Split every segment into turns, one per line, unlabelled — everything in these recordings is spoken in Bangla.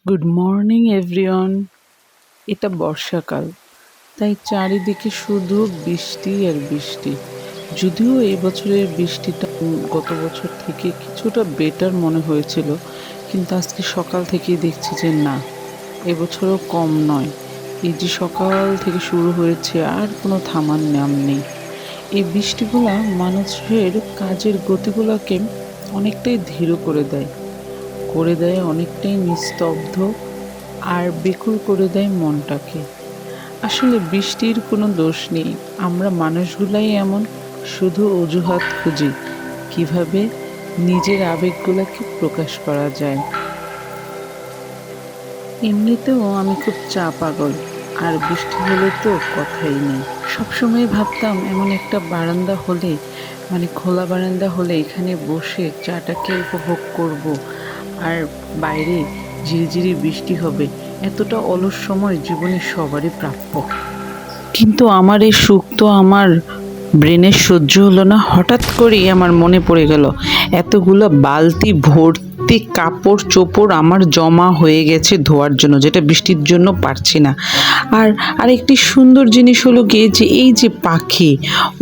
Good morning everyone. এটা বর্ষাকাল, তাই চারিদিকে শুধু বৃষ্টি আর বৃষ্টি। যদিও এই বছরের বৃষ্টিটা গত বছর থেকে কিছুটা বেটার মনে হয়েছিল, কিন্তু আজকে সকাল থেকেই দেখছি যে না, এবছরও কম নয়। এই যে সকাল থেকে শুরু হয়েছে আর কোনো থামার নাম নেই। এই বৃষ্টিগুলা মানুষের কাজের গতিগুলোকে অনেকটাই ধীর করে দেয় অনেকটাই নিস্তব্ধ, আর বেকুল করে দেয় মনটাকে। আসলে বৃষ্টির কোনো দোষ নেই, আমরা মানুষগুলাই এমন, শুধু অজুহাত খুঁজি কিভাবে নিজের আবেগগুলোকে প্রকাশ করা যায়। এমনিতেও আমি খুব চা পাগল, আর বৃষ্টি হলে তো কথাই নেই। সবসময় ভাবতাম এমন একটা বারান্দা হলে, মানে খোলা বারান্দা হলে এখানে বসে চাটাকে উপভোগ করব, আর বাইরে ঝিরিঝিরি বৃষ্টি হবে। এতটা অলস সময় জীবনে সবারই প্রাপ্য, কিন্তু আমার এই সুখ তো আমার ব্রেনের সহ্য হলো না। হঠাৎ করেই আমার মনে পড়ে গেল, এতগুলো বালতি ভর্তি কাপড় চোপড় আমার জমা হয়ে গেছে ধোয়ার জন্য, যেটা বৃষ্টির জন্য পারছি না। আর আরেকটি সুন্দর জিনিস হলো গিয়ে যে এই যে পাখি,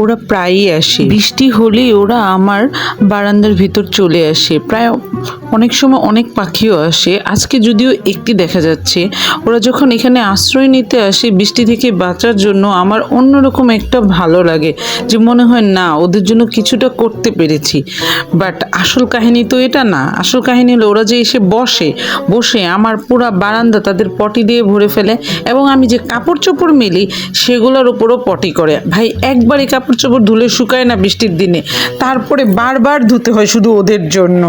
ওরা প্রায়ই আসে, বৃষ্টি হলেই ওরা আমার বারান্দার ভিতর চলে আসে। প্রায় অনেক সময় অনেক পাখিও আসে, আজকে যদিও একটি দেখা যাচ্ছে। ওরা যখন এখানে আশ্রয় নিতে আসে বৃষ্টি থেকে বাঁচার জন্য, আমার অন্যরকম একটা ভালো লাগে, যে মনে হয় না ওদের জন্য কিছুটা করতে পেরেছি। বাট আসল কাহিনী তো এটা না। আসল কাহিনী হলো ওরা যে এসে বসে বসে আমার পুরা বারান্দা তাদের পটি দিয়ে ভরে ফেলে, এবং আমি যে কাপড় চোপড় মেলি সেগুলোর উপরও পটি করে। ভাই, একবারই কাপড় চোপড় ধুলে শুকায় না বৃষ্টির দিনে, তারপরে বারবার ধুতে হয় শুধু ওদের জন্য।